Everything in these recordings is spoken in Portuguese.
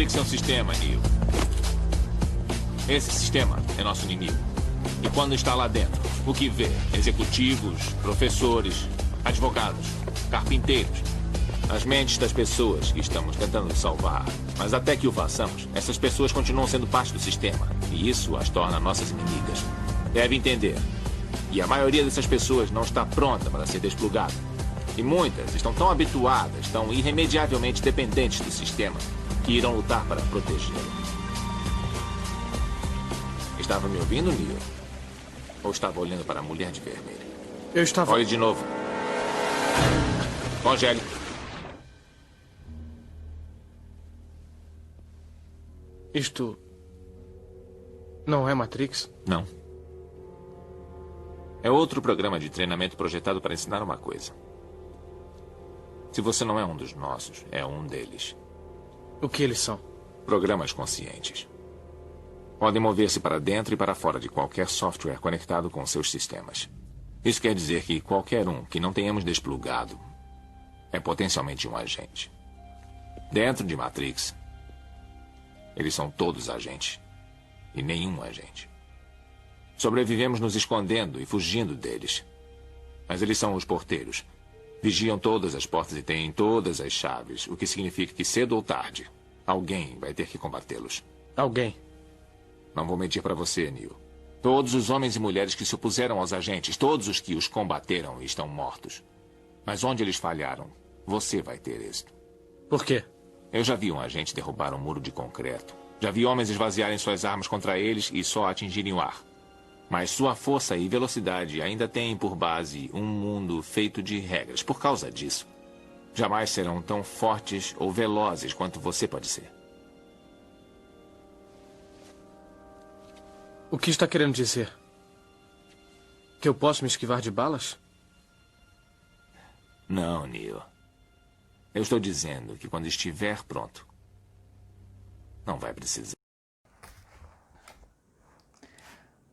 Matrix é um sistema, Neo. Esse sistema é nosso inimigo. E quando está lá dentro, o que vê? Executivos, professores, advogados, carpinteiros. As mentes das pessoas que estamos tentando salvar. Mas até que o façamos, essas pessoas continuam sendo parte do sistema. E isso as torna nossas inimigas. Deve entender. E a maioria dessas pessoas não está pronta para ser desplugada. E muitas estão tão habituadas, tão irremediavelmente dependentes do sistema, que irão lutar para protegê-lo. Estava me ouvindo, Neo? Ou estava olhando para a mulher de vermelho? Eu estava... Olhe de novo. Congele. Isto... não é Matrix? Não. É outro programa de treinamento projetado para ensinar uma coisa. Se você não é um dos nossos, é um deles. O que eles são? Programas conscientes. Podem mover-se para dentro e para fora de qualquer software conectado com seus sistemas. Isso quer dizer que qualquer um que não tenhamos desplugado é potencialmente um agente. Dentro de Matrix, eles são todos agentes. E nenhum agente. Sobrevivemos nos escondendo e fugindo deles. Mas eles são os porteiros. Vigiam todas as portas e têm todas as chaves, o que significa que cedo ou tarde, alguém vai ter que combatê-los. Alguém? Não vou mentir para você, Neo. Todos os homens e mulheres que se opuseram aos agentes, todos os que os combateram estão mortos. Mas onde eles falharam, você vai ter êxito. Por quê? Eu já vi um agente derrubar um muro de concreto. Já vi homens esvaziarem suas armas contra eles e só atingirem o ar. Mas sua força e velocidade ainda têm por base um mundo feito de regras. Por causa disso, jamais serão tão fortes ou velozes quanto você pode ser. O que está querendo dizer? Que eu posso me esquivar de balas? Não, Neo. Eu estou dizendo que quando estiver pronto, não vai precisar.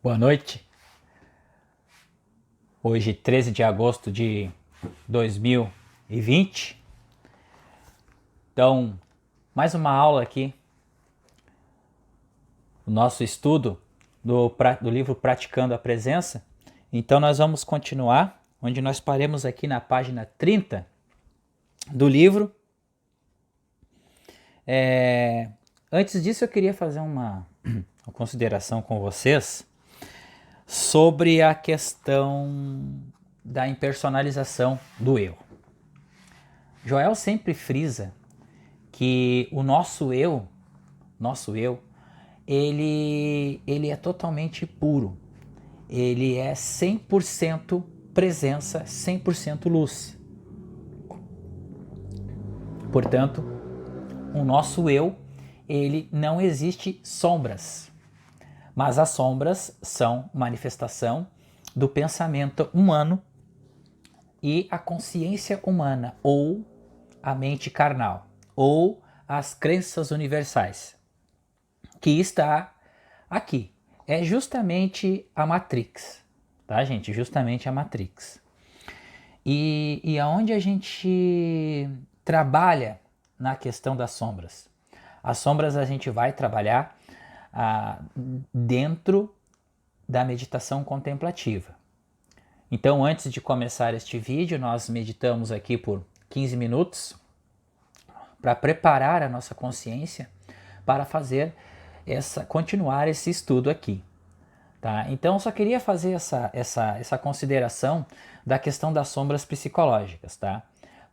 Boa noite. Hoje, 13 de agosto de 2020. Então, mais uma aula aqui. O nosso estudo do livro Praticando a Presença. Então, nós vamos continuar, onde nós paremos aqui na página 30 do livro. Antes disso, eu queria fazer uma consideração com vocês sobre a questão da impersonalização do eu. Joel sempre frisa que o nosso eu, ele é totalmente puro. Ele é 100% presença, 100% luz. Portanto, o nosso eu, ele não existe sombras. Mas as sombras são manifestação do pensamento humano e a consciência humana, ou a mente carnal, ou as crenças universais, que está aqui. É justamente a Matrix, tá, gente? Justamente a Matrix. E aonde a gente trabalha na questão das sombras? As sombras a gente vai trabalhar dentro da meditação contemplativa. Então, antes de começar este vídeo, nós meditamos aqui por 15 minutos para preparar a nossa consciência para continuar esse estudo aqui. Tá? Então, eu só queria fazer essa consideração da questão das sombras psicológicas, tá?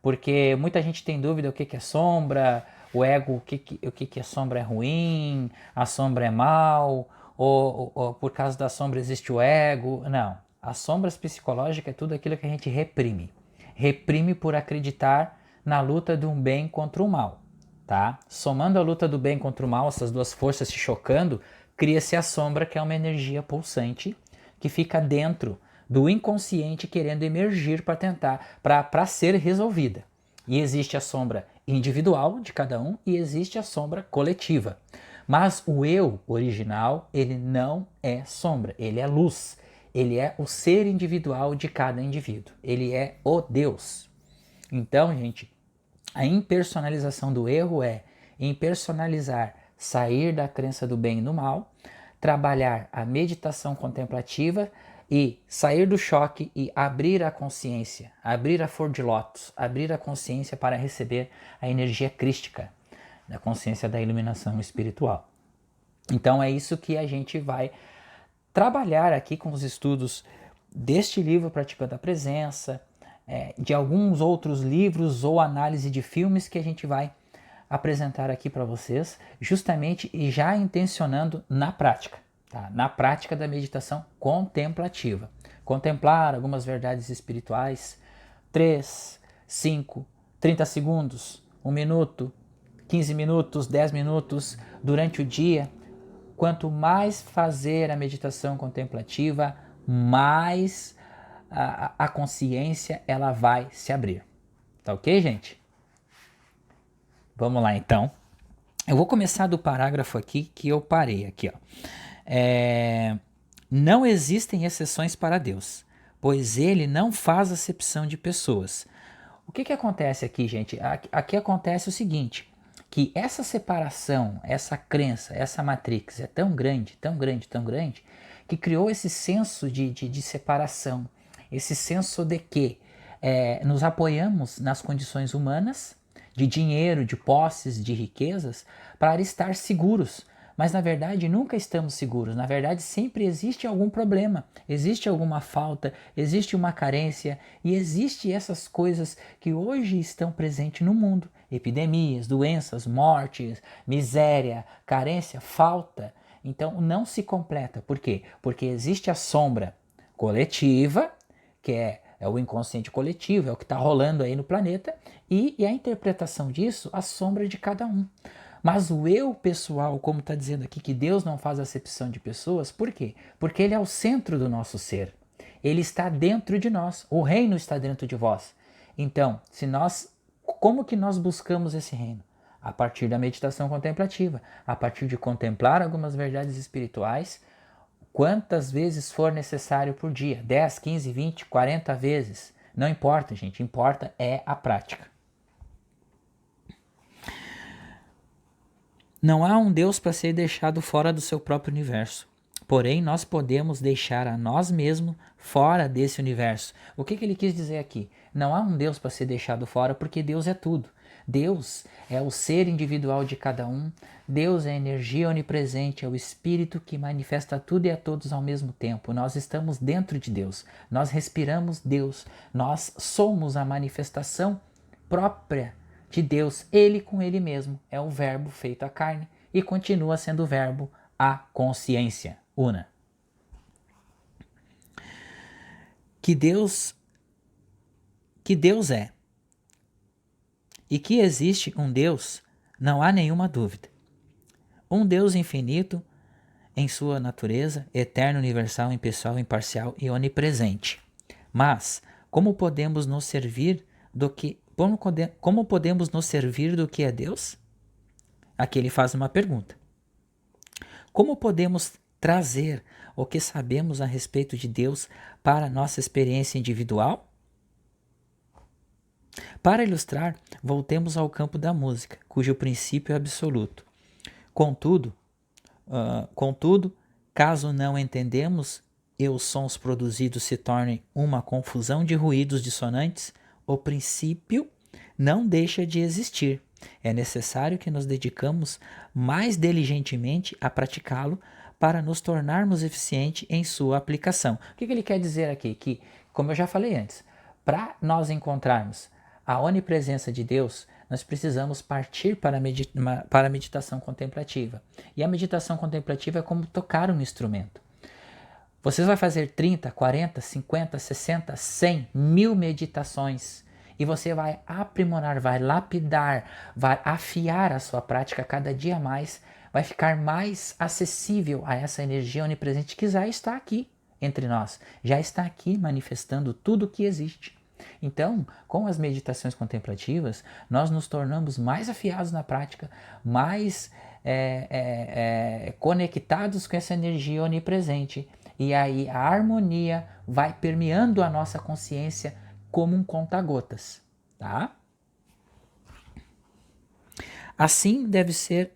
Porque muita gente tem dúvida o que é sombra, o ego, o que é sombra é ruim, a sombra é mal, ou por causa da sombra existe o ego. Não, as sombras psicológicas é tudo aquilo que a gente reprime. Reprime por acreditar na luta de um bem contra o mal. Tá? Somando a luta do bem contra o mal, essas duas forças se chocando, cria-se a sombra, que é uma energia pulsante que fica dentro do inconsciente querendo emergir para ser resolvida. E existe a sombra individual de cada um e existe a sombra coletiva. Mas o eu original, ele não é sombra, ele é luz. Ele é o ser individual de cada indivíduo. Ele é o Deus. Então, gente, a impersonalização do erro é em personalizar, sair da crença do bem e do mal, trabalhar a meditação contemplativa e sair do choque e abrir a consciência, abrir a flor de lótus, abrir a consciência para receber a energia crística, da consciência da iluminação espiritual. Então é isso que a gente vai trabalhar aqui com os estudos deste livro Praticando a Presença, de alguns outros livros ou análise de filmes que a gente vai apresentar aqui para vocês, justamente e já intencionando na prática, tá? Na prática da meditação contemplativa. Contemplar algumas verdades espirituais, 3, 5, 30 segundos, 1 minuto, 15 minutos, 10 minutos durante o dia. Quanto mais fazer a meditação contemplativa, mais a consciência ela vai se abrir. Tá ok, gente? Vamos lá, então. Eu vou começar do parágrafo aqui que eu parei aqui, ó. Não existem exceções para Deus, pois Ele não faz acepção de pessoas. O que acontece aqui, gente? Aqui acontece o seguinte, que essa separação, essa crença, essa matrix é tão grande, tão grande, tão grande, que criou esse senso de separação, esse senso de que nos apoiamos nas condições humanas, de dinheiro, de posses, de riquezas, para estar seguros. Mas na verdade nunca estamos seguros, na verdade sempre existe algum problema, existe alguma falta, existe uma carência e existe essas coisas que hoje estão presentes no mundo. Epidemias, doenças, mortes, miséria, carência, falta. Então não se completa. Por quê? Porque existe a sombra coletiva, que é o inconsciente coletivo, é o que está rolando aí no planeta, e a interpretação disso, a sombra de cada um. Mas o eu pessoal, como está dizendo aqui, que Deus não faz acepção de pessoas, por quê? Porque Ele é o centro do nosso ser. Ele está dentro de nós, o reino está dentro de vós. Então, como que nós buscamos esse reino? A partir da meditação contemplativa, a partir de contemplar algumas verdades espirituais, quantas vezes for necessário por dia, 10, 15, 20, 40 vezes, não importa, gente, importa é a prática. Não há um Deus para ser deixado fora do seu próprio universo, porém nós podemos deixar a nós mesmos fora desse universo. O que ele quis dizer aqui? Não há um Deus para ser deixado fora porque Deus é tudo. Deus é o ser individual de cada um, Deus é a energia onipresente, é o Espírito que manifesta tudo e a todos ao mesmo tempo. Nós estamos dentro de Deus, nós respiramos Deus, nós somos a manifestação própria de Deus, Ele com Ele mesmo, é o verbo feito a carne e continua sendo o verbo a consciência, una. Que Deus é e que existe um Deus, não há nenhuma dúvida. Um Deus infinito em sua natureza, eterno, universal, impessoal, imparcial e onipresente. Mas como podemos nos servir do que é Deus? Aqui ele faz uma pergunta. Como podemos trazer o que sabemos a respeito de Deus para a nossa experiência individual? Para ilustrar, voltemos ao campo da música, cujo princípio é absoluto. Contudo, caso não entendemos e os sons produzidos se tornem uma confusão de ruídos dissonantes, o princípio não deixa de existir. É necessário que nos dedicamos mais diligentemente a praticá-lo para nos tornarmos eficientes em sua aplicação. O que ele quer dizer aqui? Que, como eu já falei antes, para nós encontrarmos a onipresença de Deus, nós precisamos partir para a meditação contemplativa. E a meditação contemplativa é como tocar um instrumento. Você vai fazer 30, 40, 50, 60, 100, 1000 meditações e você vai aprimorar, vai lapidar, vai afiar a sua prática cada dia mais, vai ficar mais acessível a essa energia onipresente que já está aqui entre nós, já está aqui manifestando tudo o que existe. Então, com as meditações contemplativas, nós nos tornamos mais afiados na prática, mais conectados com essa energia onipresente. E aí a harmonia vai permeando a nossa consciência como um conta-gotas, tá? Assim deve ser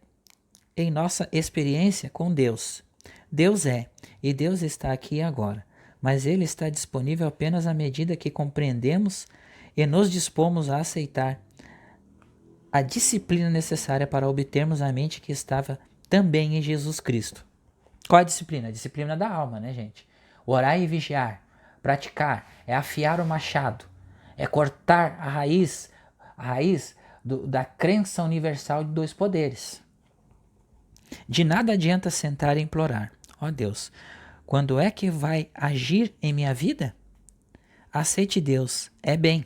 em nossa experiência com Deus. Deus é, e Deus está aqui e agora, mas Ele está disponível apenas à medida que compreendemos e nos dispomos a aceitar a disciplina necessária para obtermos a mente que estava também em Jesus Cristo. Qual é a disciplina? A disciplina da alma, né, gente? Orar e vigiar, praticar, é afiar o machado, é cortar a raiz da crença universal de dois poderes. De nada adianta sentar e implorar: ó Deus, quando é que vai agir em minha vida? Aceite Deus, é bem.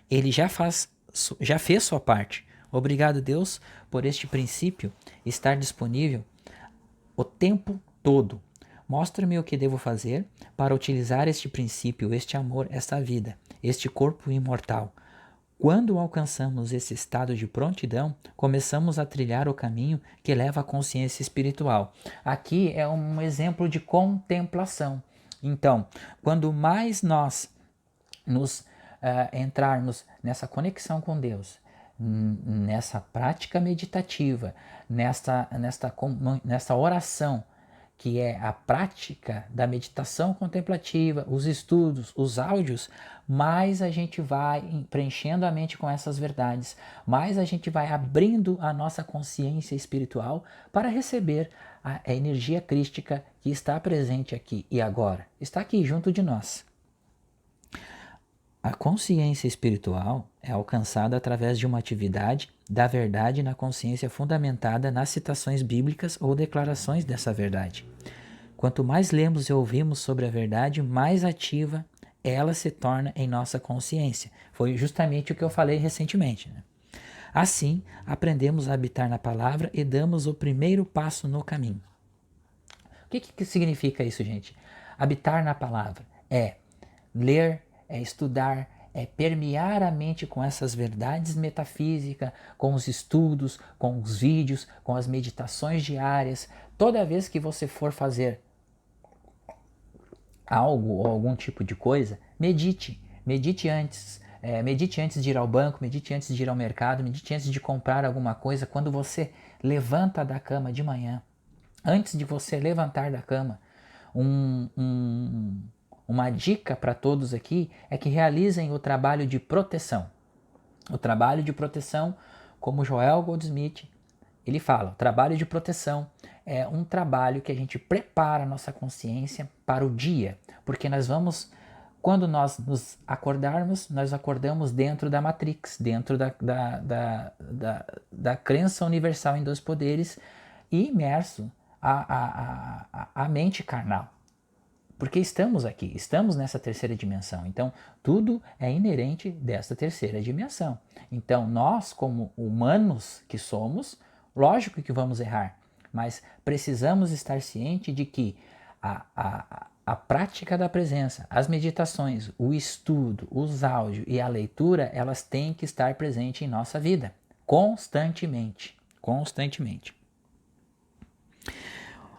Ele já fez sua parte. Obrigado, Deus, por este princípio estar disponível o tempo todo. Mostra-me o que devo fazer para utilizar este princípio, este amor, esta vida, este corpo imortal. Quando alcançamos esse estado de prontidão, começamos a trilhar o caminho que leva à consciência espiritual. Aqui é um exemplo de contemplação. Então, quando mais nós nos entrarmos nessa conexão com Deus, nessa prática meditativa, nessa oração, que é a prática da meditação contemplativa, os estudos, os áudios, mais a gente vai preenchendo a mente com essas verdades, mais a gente vai abrindo a nossa consciência espiritual para receber a energia crística que está presente aqui e agora, está aqui junto de nós. A consciência espiritual é alcançada através de uma atividade da verdade na consciência fundamentada nas citações bíblicas ou declarações dessa verdade. Quanto mais lemos e ouvimos sobre a verdade, mais ativa ela se torna em nossa consciência. Foi justamente o que eu falei recentemente, né? Assim, aprendemos a habitar na palavra e damos o primeiro passo no caminho. O que significa isso, gente? Habitar na palavra é ler, é estudar, é permear a mente com essas verdades metafísicas, com os estudos, com os vídeos, com as meditações diárias. Toda vez que você for fazer algo ou algum tipo de coisa, medite. Medite antes. Medite antes de ir ao banco, medite antes de ir ao mercado, medite antes de comprar alguma coisa. Quando você levanta da cama de manhã, antes de você levantar da cama, uma dica para todos aqui é que realizem o trabalho de proteção. O trabalho de proteção, como Joel Goldsmith, ele fala, o trabalho de proteção é um trabalho que a gente prepara a nossa consciência para o dia, porque quando nós nos acordarmos, nós acordamos dentro da Matrix, dentro da crença universal em dois poderes e imerso à mente carnal. Porque estamos aqui, estamos nessa terceira dimensão. Então, tudo é inerente dessa terceira dimensão. Então, nós, como humanos que somos, lógico que vamos errar, mas precisamos estar cientes de que a prática da presença, as meditações, o estudo, os áudios e a leitura, elas têm que estar presentes em nossa vida, constantemente. Constantemente.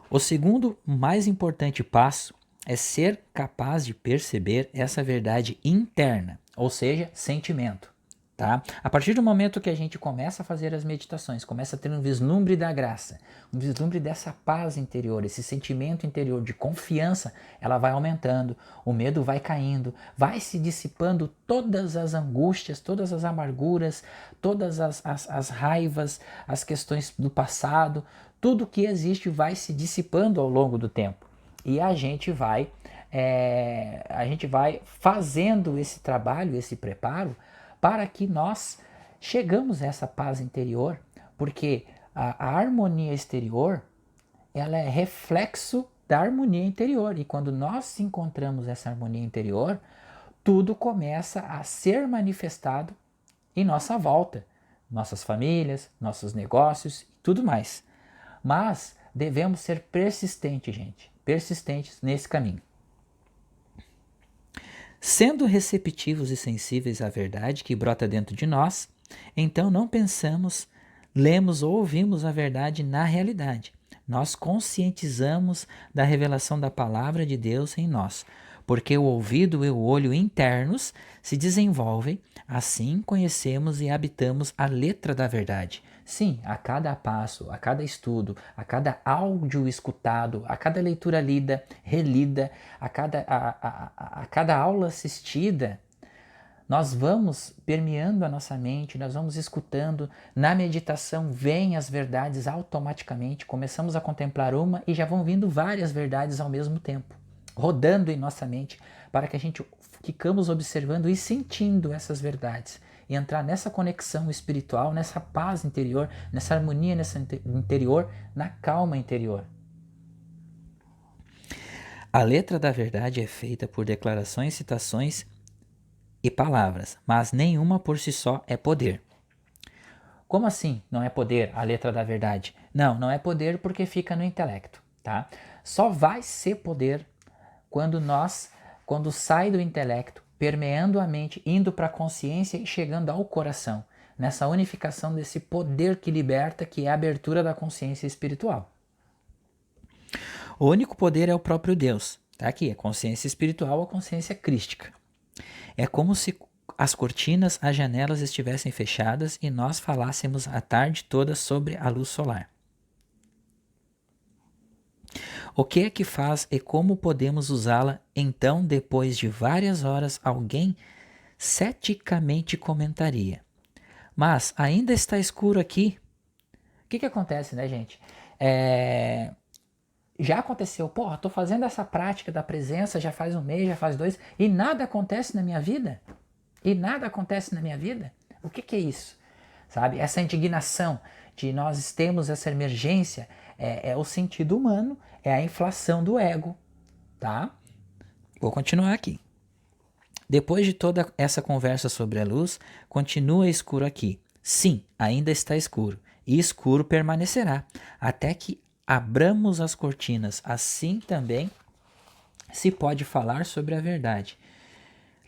O segundo mais importante passo é ser capaz de perceber essa verdade interna, ou seja, sentimento. Tá? A partir do momento que a gente começa a fazer as meditações, começa a ter um vislumbre da graça, um vislumbre dessa paz interior, esse sentimento interior de confiança, ela vai aumentando, o medo vai caindo, vai se dissipando todas as angústias, todas as amarguras, todas as raivas, as questões do passado, tudo que existe vai se dissipando ao longo do tempo. E a gente vai fazendo esse trabalho, esse preparo, para que nós chegamos a essa paz interior, porque a harmonia exterior, ela é reflexo da harmonia interior. E quando nós encontramos essa harmonia interior, tudo começa a ser manifestado em nossa volta, nossas famílias, nossos negócios e tudo mais. Mas devemos ser persistentes, gente. Persistentes nesse caminho. Sendo receptivos e sensíveis à verdade que brota dentro de nós, então não pensamos, lemos ou ouvimos a verdade na realidade. Nós conscientizamos da revelação da palavra de Deus em nós. porque o ouvido e o olho internos se desenvolvem, assim conhecemos e habitamos a letra da verdade. Sim, a cada passo, a cada estudo, a cada áudio escutado, a cada leitura lida, relida, a cada aula assistida, nós vamos permeando a nossa mente, nós vamos escutando, na meditação vêm as verdades automaticamente, começamos a contemplar uma e já vão vindo várias verdades ao mesmo tempo, rodando em nossa mente, para que a gente ficamos observando e sentindo essas verdades, e entrar nessa conexão espiritual, nessa paz interior, nessa harmonia nessa interior, na calma interior. A letra da verdade é feita por declarações, citações e palavras, mas nenhuma por si só é poder. Como assim não é poder a letra da verdade? Não é poder porque fica no intelecto, tá? Só vai ser poder quando sai do intelecto, permeando a mente, indo para a consciência e chegando ao coração, nessa unificação desse poder que liberta, que é a abertura da consciência espiritual. O único poder é o próprio Deus, tá aqui, a consciência espiritual, a consciência crística. É como se as cortinas, as janelas estivessem fechadas e nós falássemos a tarde toda sobre a luz solar. O que é que faz e como podemos usá-la? Então, depois de várias horas, alguém ceticamente comentaria: mas ainda está escuro aqui? O que acontece, né, gente? Já aconteceu, tô fazendo essa prática da presença já faz um mês, já faz 2, e nada acontece na minha vida? E nada acontece na minha vida? O que é isso? Sabe? Essa indignação de nós termos essa emergência é o sentido humano, é a inflação do ego, tá? Vou continuar aqui. Depois de toda essa conversa sobre a luz, continua escuro aqui. Sim, ainda está escuro, e escuro permanecerá, até que abramos as cortinas. Assim também se pode falar sobre a verdade,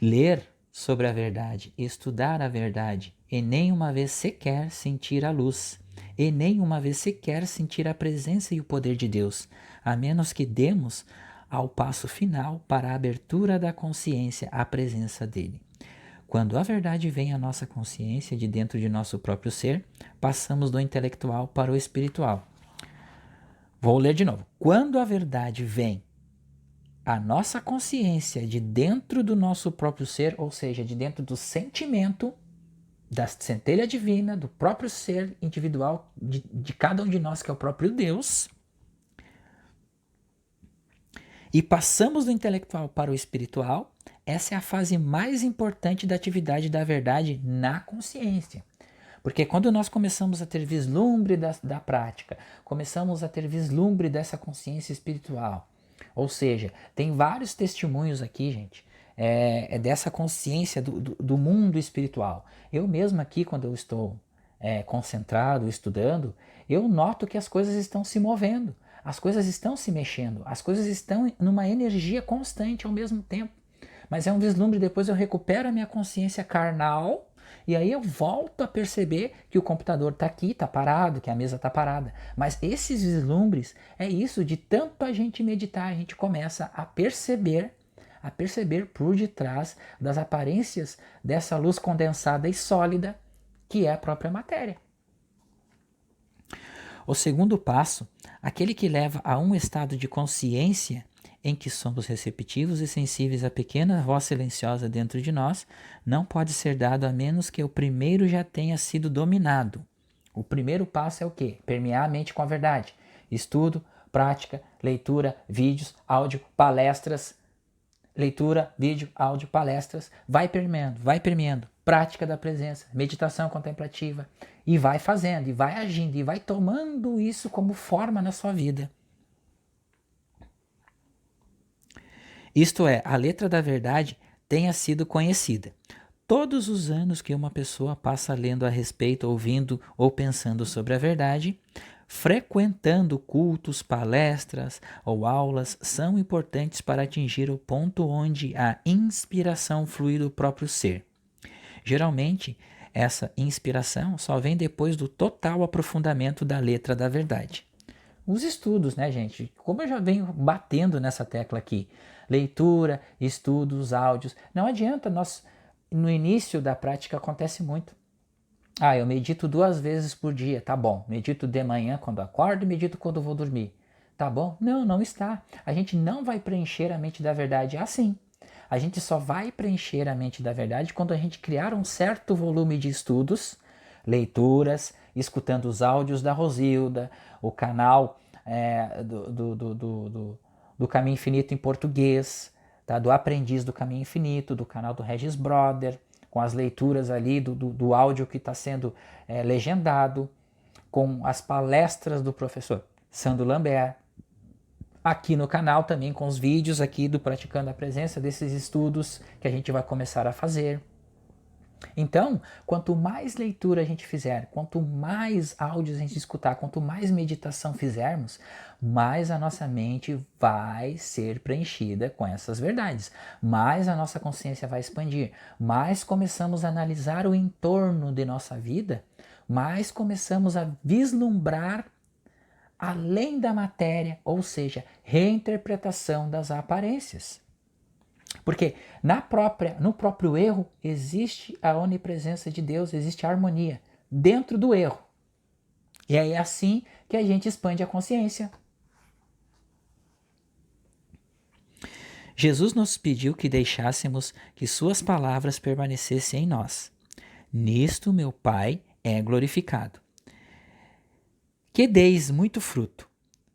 ler sobre a verdade, estudar a verdade, e nem uma vez sequer sentir a luz, e nem uma vez sequer sentir a presença e o poder de Deus, a menos que demos ao passo final para a abertura da consciência à presença dele. Quando a verdade vem à nossa consciência de dentro de nosso próprio ser, passamos do intelectual para o espiritual. Vou ler de novo. Quando a verdade vem à nossa consciência de dentro do nosso próprio ser, ou seja, de dentro do sentimento, da centelha divina, do próprio ser individual, de cada um de nós, que é o próprio Deus, e passamos do intelectual para o espiritual, essa é a fase mais importante da atividade da verdade na consciência. Porque quando nós começamos a ter vislumbre da prática, começamos a ter vislumbre dessa consciência espiritual, ou seja, tem vários testemunhos aqui, gente, dessa consciência do mundo espiritual. Eu mesmo aqui, quando eu estou concentrado, estudando, eu noto que as coisas estão se movendo, as coisas estão se mexendo, as coisas estão numa energia constante ao mesmo tempo. Mas é um vislumbre, depois eu recupero a minha consciência carnal, e aí eu volto a perceber que o computador está aqui, está parado, que a mesa está parada. Mas esses vislumbres, é isso, de tanto a gente meditar, a gente começa a perceber por detrás das aparências dessa luz condensada e sólida, que é a própria matéria. O segundo passo, aquele que leva a um estado de consciência em que somos receptivos e sensíveis à pequena voz silenciosa dentro de nós, não pode ser dado a menos que o primeiro já tenha sido dominado. O primeiro passo é o quê? Permear a mente com a verdade. Estudo, prática, leitura, vídeos, áudio, palestras. Leitura, vídeo, áudio, palestras. Vai permeando. Prática da presença, meditação contemplativa. E vai fazendo, e vai agindo, e vai tomando isso como forma na sua vida. Isto é, a letra da verdade tenha sido conhecida. Todos os anos que uma pessoa passa lendo a respeito, ouvindo ou pensando sobre a verdade, frequentando cultos, palestras ou aulas, são importantes para atingir o ponto onde a inspiração flui do próprio ser. Geralmente, essa inspiração só vem depois do total aprofundamento da letra da verdade. os estudos, né, gente? Como eu já venho batendo nessa tecla aqui. Leitura, estudos, áudios. Não adianta, no início da prática acontece muito. Eu medito 2 vezes por dia, tá bom. Medito de manhã quando acordo e medito quando vou dormir. Tá bom? Não, não está. A gente não vai preencher a mente da verdade assim. A gente só vai preencher a mente da verdade quando a gente criar um certo volume de estudos, leituras, escutando os áudios da Rosilda, o canal do Caminho Infinito em português, tá? Do Aprendiz do Caminho Infinito, do canal do Regis Brother, com as leituras ali do áudio que está sendo legendado, com as palestras do professor Sandro Lambert, aqui no canal também com os vídeos aqui do Praticando a Presença, desses estudos que a gente vai começar a fazer. Então, quanto mais leitura a gente fizer, quanto mais áudios a gente escutar, quanto mais meditação fizermos, mais a nossa mente vai ser preenchida com essas verdades, mais a nossa consciência vai expandir, mais começamos a analisar o entorno de nossa vida, mais começamos a vislumbrar além da matéria, ou seja, reinterpretação das aparências. Porque no próprio erro existe a onipresença de Deus, existe a harmonia dentro do erro. E é assim que a gente expande a consciência. Jesus nos pediu que deixássemos que suas palavras permanecessem em nós. Nisto meu Pai é glorificado. Que deis muito fruto.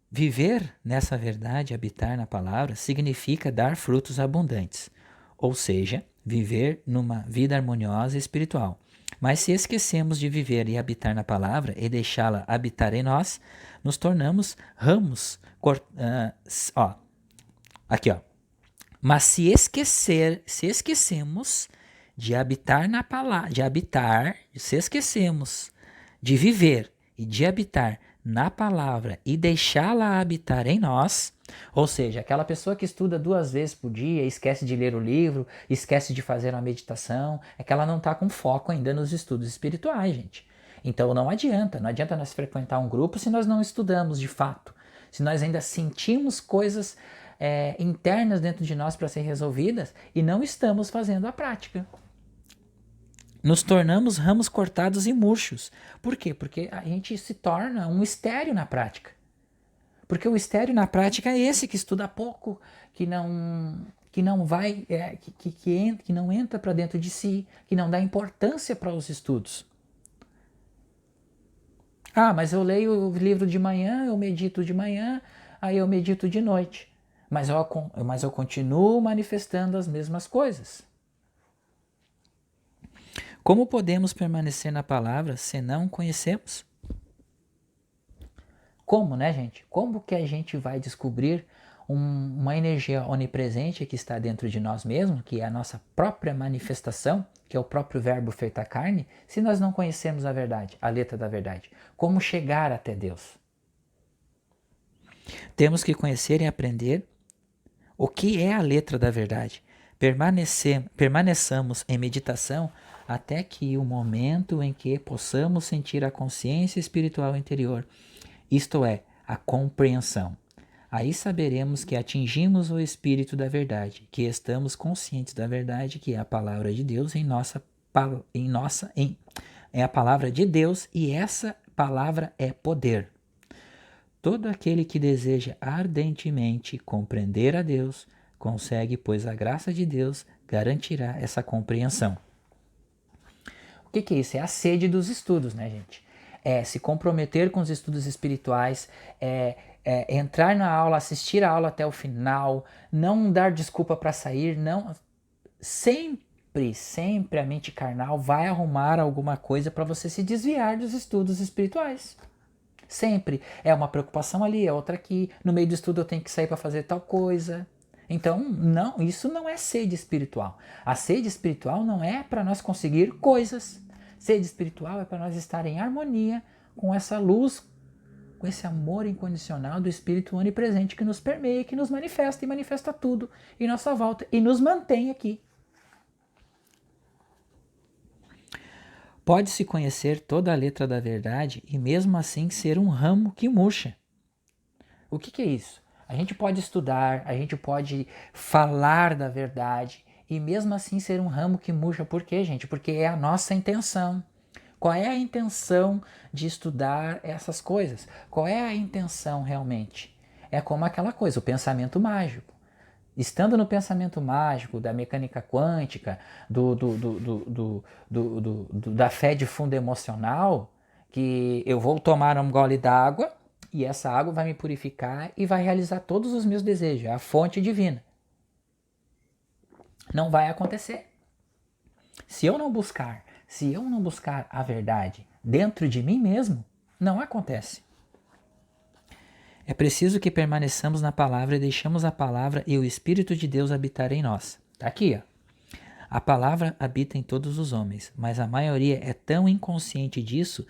Viver nessa verdade, habitar na palavra, significa dar frutos abundantes, ou seja, viver numa vida harmoniosa e espiritual. Mas se esquecemos de viver e habitar na palavra e deixá-la habitar em nós, nos tornamos ramos. Mas se esquecemos de habitar na palavra, se esquecemos de viver e de habitar na palavra e deixá-la habitar em nós, ou seja, aquela pessoa que estuda 2 vezes por dia, esquece de ler o livro, esquece de fazer uma meditação, é que ela não está com foco ainda nos estudos espirituais, gente. Então não adianta nós frequentar um grupo se nós não estudamos de fato, se nós ainda sentimos coisas internas dentro de nós para serem resolvidas e não estamos fazendo a prática. Nos tornamos ramos cortados e murchos. Por quê? Porque a gente se torna um estéril na prática. Porque o estéril na prática é esse que estuda pouco, que não vai, que não entra para dentro de si, que não dá importância para os estudos. Mas eu leio o livro de manhã, eu medito de manhã, aí eu medito de noite. Mas eu continuo manifestando as mesmas coisas. Como podemos permanecer na palavra se não conhecemos? Como, né, gente? Como que a gente vai descobrir uma energia onipresente que está dentro de nós mesmos, que é a nossa própria manifestação, que é o próprio verbo feito a carne, se nós não conhecemos a verdade, a letra da verdade? Como chegar até Deus? Temos que conhecer e aprender o que é a letra da verdade. Permaneçamos em meditação até que o momento em que possamos sentir a consciência espiritual interior, isto é, a compreensão. Aí saberemos que atingimos o espírito da verdade, que estamos conscientes da verdade, que é a palavra de Deus é a palavra de Deus, e essa palavra é poder. Todo aquele que deseja ardentemente compreender a Deus consegue, pois a graça de Deus garantirá essa compreensão. O que é isso? É a sede dos estudos, né, gente? É se comprometer com os estudos espirituais, entrar na aula, assistir a aula até o final, não dar desculpa para sair, não. Sempre a mente carnal vai arrumar alguma coisa para você se desviar dos estudos espirituais. Sempre. É uma preocupação ali, é outra aqui. No meio do estudo eu tenho que sair para fazer tal coisa. Então, não, isso não é sede espiritual. A sede espiritual não é para nós conseguir coisas. Sede espiritual é para nós estar em harmonia com essa luz, com esse amor incondicional do Espírito onipresente que nos permeia, que nos manifesta e manifesta tudo em nossa volta e nos mantém aqui. Pode-se conhecer toda a letra da verdade e mesmo assim ser um ramo que murcha. O que é isso? A gente pode estudar, a gente pode falar da verdade e mesmo assim ser um ramo que murcha. Por quê, gente? Porque é a nossa intenção. Qual é a intenção de estudar essas coisas? Qual é a intenção realmente? É como aquela coisa, o pensamento mágico. Estando no pensamento mágico da mecânica quântica, da fé de fundo emocional, que eu vou tomar um gole d'água e essa água vai me purificar e vai realizar todos os meus desejos, é a fonte divina. Não vai acontecer. Se eu não buscar a verdade dentro de mim mesmo, não acontece. É preciso que permaneçamos na palavra e deixemos a palavra e o Espírito de Deus habitar em nós. Está aqui, ó. A palavra habita em todos os homens, mas a maioria é tão inconsciente disso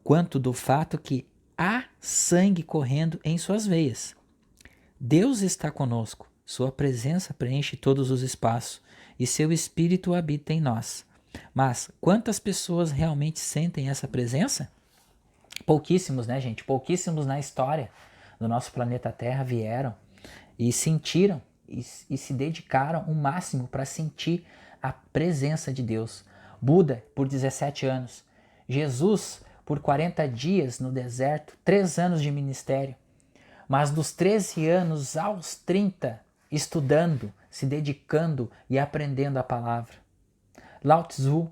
quanto do fato que há sangue correndo em suas veias. Deus está conosco, sua presença preenche todos os espaços e seu Espírito habita em nós. Mas quantas pessoas realmente sentem essa presença? Pouquíssimos, né, gente? Pouquíssimos na história do nosso planeta Terra vieram e sentiram e se dedicaram o máximo para sentir a presença de Deus. Buda, por 17 anos. Jesus, por 40 dias no deserto, 3 anos de ministério. Mas dos 13 anos aos 30, estudando, se dedicando e aprendendo a palavra. Lao Tzu.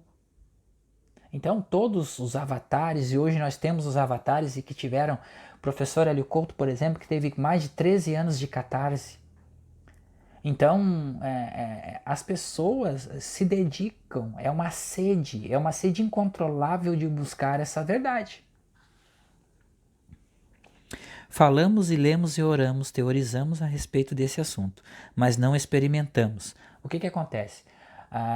Então, todos os avatares, e hoje nós temos os avatares e que tiveram, o professor Hélio Couto, por exemplo, que teve mais de 13 anos de catarse. Então, as pessoas se dedicam, é uma sede incontrolável de buscar essa verdade. Falamos e lemos e oramos, teorizamos a respeito desse assunto, mas não experimentamos. O que que acontece?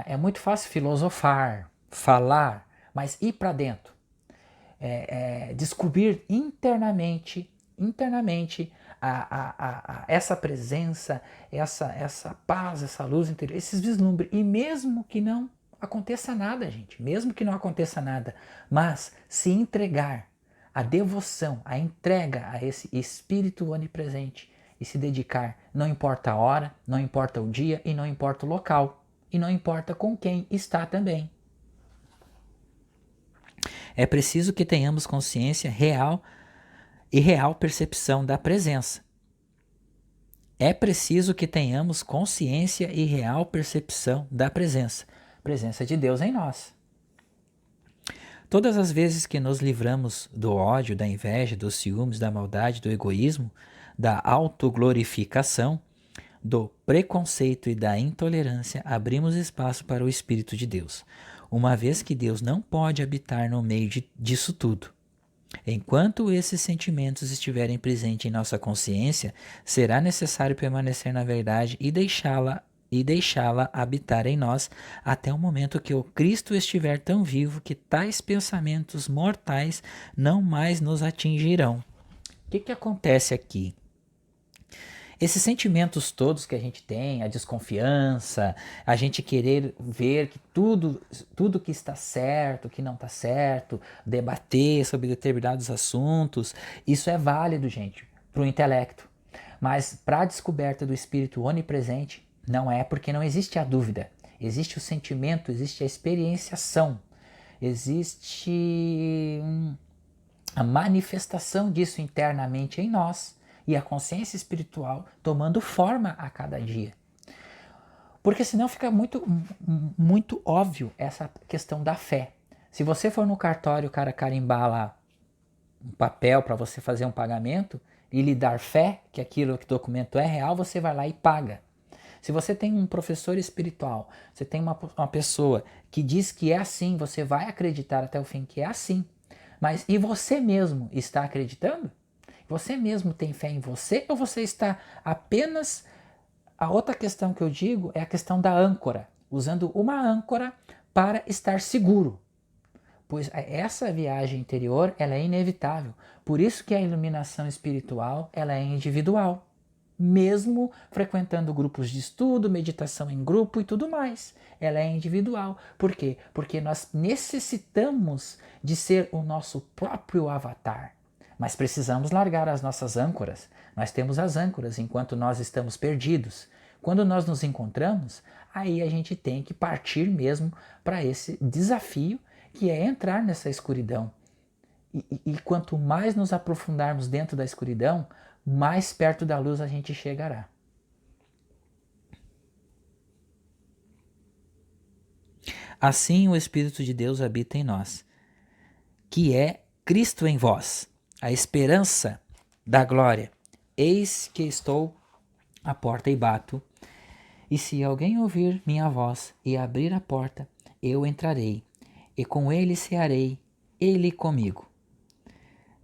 É muito fácil filosofar, falar, mas ir para dentro, descobrir internamente essa presença, essa paz, essa luz interior, esses vislumbres. E mesmo que não aconteça nada, gente, mesmo que não aconteça nada, mas se entregar, a devoção, a entrega a esse Espírito onipresente e se dedicar, não importa a hora, não importa o dia e não importa o local, e não importa com quem está também. É preciso que tenhamos consciência real e real percepção da presença. É preciso que tenhamos consciência e real percepção da presença de Deus em nós. Todas as vezes que nos livramos do ódio, da inveja, dos ciúmes, da maldade, do egoísmo, da autoglorificação, do preconceito e da intolerância, abrimos espaço para o Espírito de Deus, uma vez que Deus não pode habitar no meio disso tudo. Enquanto esses sentimentos estiverem presentes em nossa consciência, será necessário permanecer na verdade e deixá-la habitar em nós até o momento que o Cristo estiver tão vivo que tais pensamentos mortais não mais nos atingirão. O que acontece aqui? Esses sentimentos todos que a gente tem, a desconfiança, a gente querer ver que tudo que está certo, que não está certo, debater sobre determinados assuntos, isso é válido, gente, para o intelecto. Mas para a descoberta do Espírito onipresente, não é, porque não existe a dúvida. Existe o sentimento, existe a experienciação, existe a manifestação disso internamente em nós e a consciência espiritual tomando forma a cada dia. Porque senão fica muito óbvio essa questão da fé. Se você for no cartório, o cara carimbar lá um papel para você fazer um pagamento e lhe dar fé que aquilo que o documento é real, você vai lá e paga. Se você tem um professor espiritual, você tem uma pessoa que diz que é assim, você vai acreditar até o fim que é assim. Mas e você mesmo está acreditando? Você mesmo tem fé em você ou você está apenas... A outra questão que eu digo é a questão da âncora, usando uma âncora para estar seguro. Pois essa viagem interior ela é inevitável. Por isso que a iluminação espiritual ela é individual. Mesmo frequentando grupos de estudo, meditação em grupo e tudo mais. Ela é individual. Por quê? Porque nós necessitamos de ser o nosso próprio avatar. Mas precisamos largar as nossas âncoras. Nós temos as âncoras enquanto nós estamos perdidos. Quando nós nos encontramos, aí a gente tem que partir mesmo para esse desafio que é entrar nessa escuridão. E quanto mais nos aprofundarmos dentro da escuridão, mais perto da luz a gente chegará. Assim o Espírito de Deus habita em nós, que é Cristo em vós, a esperança da glória. Eis que estou à porta e bato, e se alguém ouvir minha voz e abrir a porta, eu entrarei, e com ele cearei, ele comigo.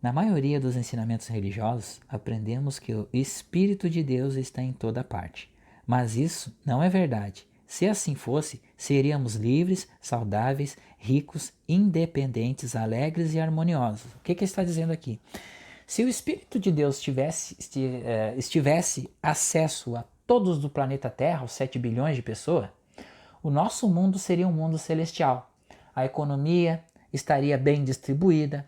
Na maioria dos ensinamentos religiosos, aprendemos que o Espírito de Deus está em toda parte. Mas isso não é verdade. Se assim fosse, seríamos livres, saudáveis, ricos, independentes, alegres e harmoniosos. O que está dizendo aqui? Se o Espírito de Deus tivesse acesso a todos do planeta Terra, os 7 bilhões de pessoas, o nosso mundo seria um mundo celestial. A economia estaria bem distribuída,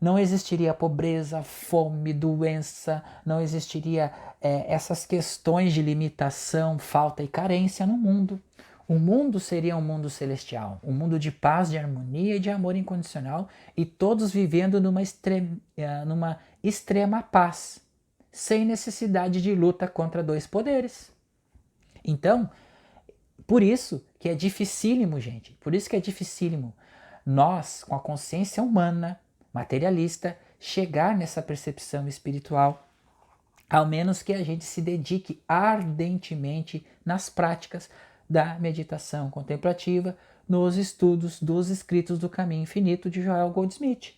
não existiria pobreza, fome, doença, não existiria essas questões de limitação, falta e carência no mundo. O mundo seria um mundo celestial, um mundo de paz, de harmonia e de amor incondicional, e todos vivendo numa extrema paz, sem necessidade de luta contra dois poderes. Então, por isso que é dificílimo, gente, por isso que é dificílimo nós, com a consciência humana, materialista, chegar nessa percepção espiritual, ao menos que a gente se dedique ardentemente nas práticas da meditação contemplativa, nos estudos dos escritos do Caminho Infinito de Joel Goldsmith.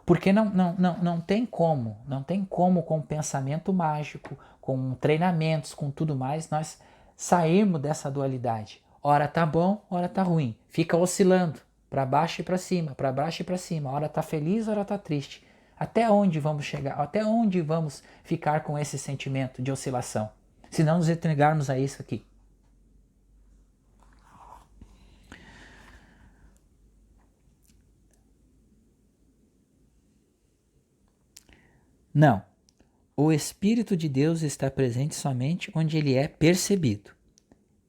Porque não tem como com o pensamento mágico, com treinamentos, com tudo mais, nós sairmos dessa dualidade. Ora tá bom, ora tá ruim. Fica oscilando para baixo e para cima, para baixo e para cima. Ora tá feliz, ora tá triste. Até onde vamos chegar? Até onde vamos ficar com esse sentimento de oscilação? Se não nos entregarmos a isso aqui. Não. O Espírito de Deus está presente somente onde ele é percebido.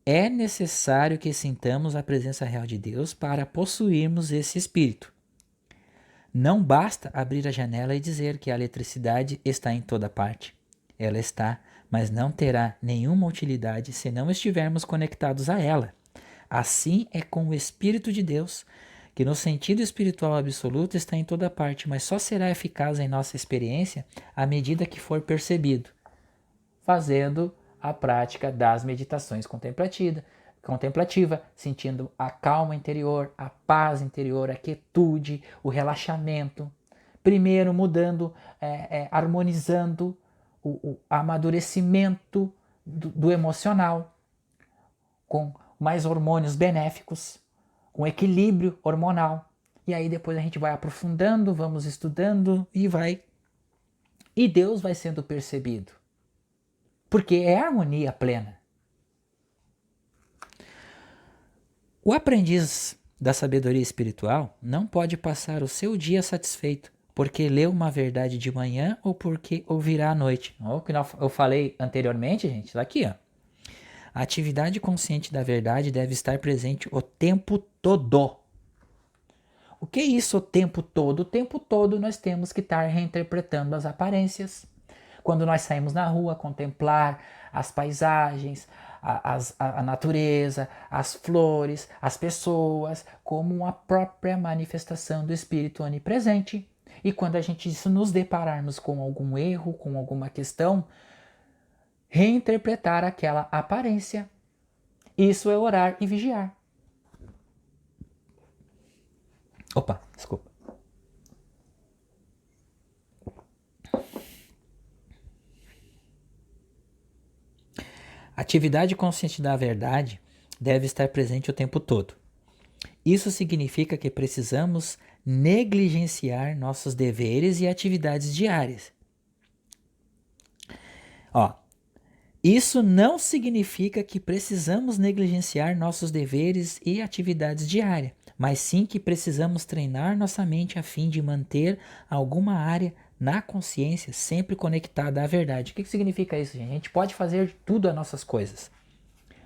É necessário que sintamos a presença real de Deus para possuirmos esse Espírito. Não basta abrir a janela e dizer que a eletricidade está em toda parte. Ela está, mas não terá nenhuma utilidade se não estivermos conectados a ela. Assim é com o Espírito de Deus, que no sentido espiritual absoluto está em toda parte, mas só será eficaz em nossa experiência à medida que for percebido, fazendo a prática das meditações contemplativa, sentindo a calma interior, a paz interior, a quietude, o relaxamento. Primeiro mudando, harmonizando o amadurecimento do emocional, com mais hormônios benéficos, com equilíbrio hormonal. E aí depois a gente vai aprofundando, vamos estudando e Deus vai sendo percebido. Porque é harmonia plena. O aprendiz da sabedoria espiritual não pode passar o seu dia satisfeito porque leu uma verdade de manhã ou porque ouvirá à noite. O que eu falei anteriormente, gente, está aqui, ó. A atividade consciente da verdade deve estar presente o tempo todo. O que é isso o tempo todo? O tempo todo nós temos que estar reinterpretando as aparências. Quando nós saímos na rua, contemplar as paisagens, a natureza, as flores, as pessoas, como uma própria manifestação do Espírito onipresente. E quando a gente nos depararmos com algum erro, com alguma questão, reinterpretar aquela aparência. Isso é orar e vigiar. Opa, desculpa. A atividade consciente da verdade deve estar presente o tempo todo. Isso significa que precisamos negligenciar nossos deveres e atividades diárias. Isso não significa que precisamos negligenciar nossos deveres e atividades diárias, mas sim que precisamos treinar nossa mente a fim de manter alguma área na consciência, sempre conectada à verdade. O que significa isso, gente? A gente pode fazer tudo as nossas coisas.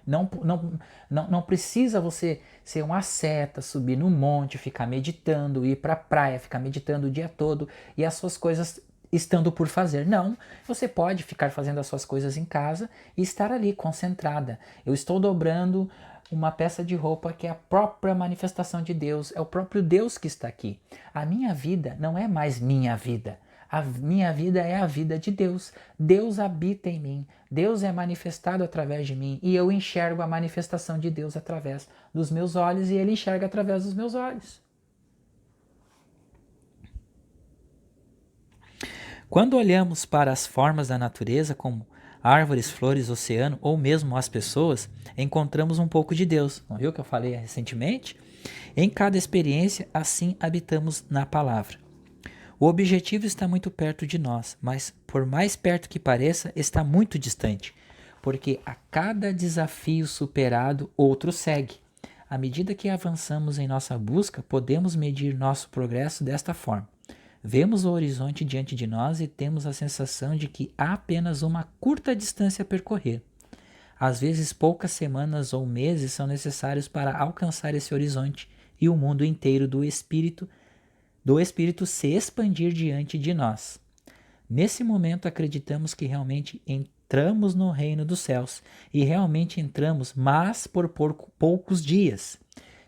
Não precisa você ser um asceta, subir no monte, ficar meditando, ir para a praia, ficar meditando o dia todo e as suas coisas estando por fazer. Não, você pode ficar fazendo as suas coisas em casa e estar ali concentrada. Eu estou dobrando uma peça de roupa que é a própria manifestação de Deus, é o próprio Deus que está aqui. A minha vida não é mais minha vida. A minha vida é a vida de Deus. Deus habita em mim. Deus é manifestado através de mim e eu enxergo a manifestação de Deus através dos meus olhos e Ele enxerga através dos meus olhos. Quando olhamos para as formas da natureza, como árvores, flores, oceano ou mesmo as pessoas, encontramos um pouco de Deus. Não viu o que eu falei recentemente? Em cada experiência, assim habitamos na palavra. O objetivo está muito perto de nós, mas por mais perto que pareça, está muito distante, porque a cada desafio superado, outro segue. À medida que avançamos em nossa busca, podemos medir nosso progresso desta forma. Vemos o horizonte diante de nós e temos a sensação de que há apenas uma curta distância a percorrer. Às vezes, poucas semanas ou meses são necessários para alcançar esse horizonte e o mundo inteiro do Espírito se expandir diante de nós. Nesse momento, acreditamos que realmente entramos no reino dos céus e realmente entramos, mas por poucos dias.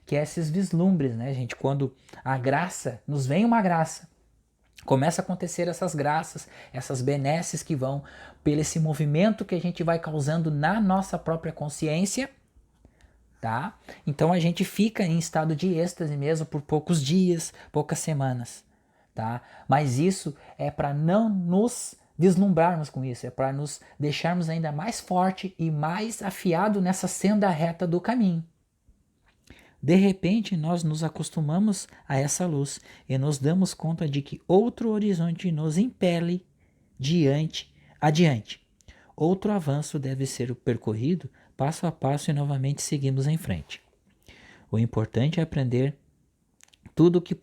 Que é esses vislumbres, né, gente? Quando a graça, nos vem uma graça, começa a acontecer essas graças, essas benesses que vão pelo esse movimento que a gente vai causando na nossa própria consciência, tá? Então a gente fica em estado de êxtase mesmo por poucos dias, poucas semanas, tá? Mas isso é para não nos deslumbrarmos com isso, é para nos deixarmos ainda mais forte e mais afiado nessa senda reta do caminho. De repente, nós nos acostumamos a essa luz e nos damos conta de que outro horizonte nos impele adiante. Outro avanço deve ser percorrido passo a passo e novamente seguimos em frente. O importante é aprender tudo o que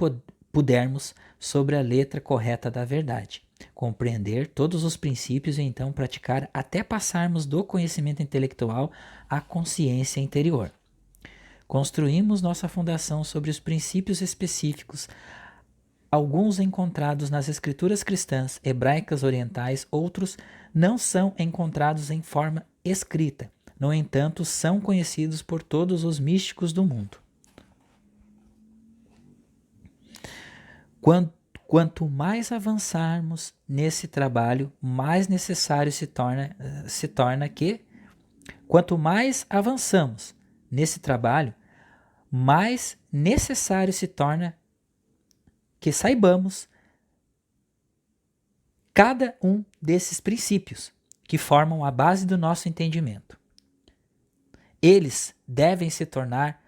pudermos sobre a letra correta da verdade, compreender todos os princípios e então praticar até passarmos do conhecimento intelectual à consciência interior. Construímos nossa fundação sobre os princípios específicos, alguns encontrados nas escrituras cristãs, hebraicas, orientais, outros não são encontrados em forma escrita. No entanto, são conhecidos por todos os místicos do mundo. Quanto mais avançarmos nesse trabalho, mais necessário se torna que, quanto mais avançamos nesse trabalho, mais necessário se torna que saibamos cada um desses princípios que formam a base do nosso entendimento. Eles devem se tornar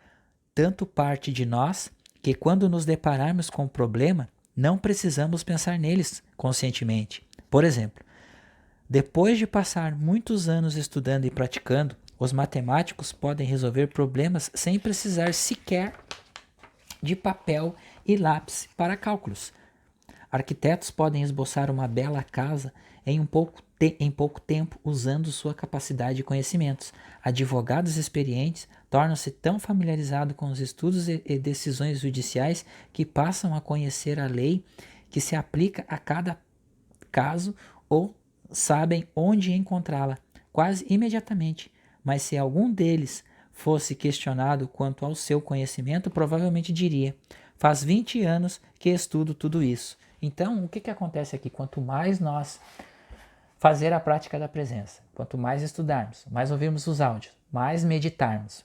tanto parte de nós que quando nos depararmos com um problema, não precisamos pensar neles conscientemente. Por exemplo, depois de passar muitos anos estudando e praticando, os matemáticos podem resolver problemas sem precisar sequer de papel e lápis para cálculos. Arquitetos podem esboçar uma bela casa em pouco tempo usando sua capacidade e conhecimentos. Advogados experientes tornam-se tão familiarizados com os estudos e decisões judiciais que passam a conhecer a lei que se aplica a cada caso ou sabem onde encontrá-la quase imediatamente. Mas se algum deles fosse questionado quanto ao seu conhecimento, provavelmente diria: faz 20 anos que estudo tudo isso. Então, o que acontece aqui? Quanto mais nós fazer a prática da presença, quanto mais estudarmos, mais ouvirmos os áudios, mais meditarmos,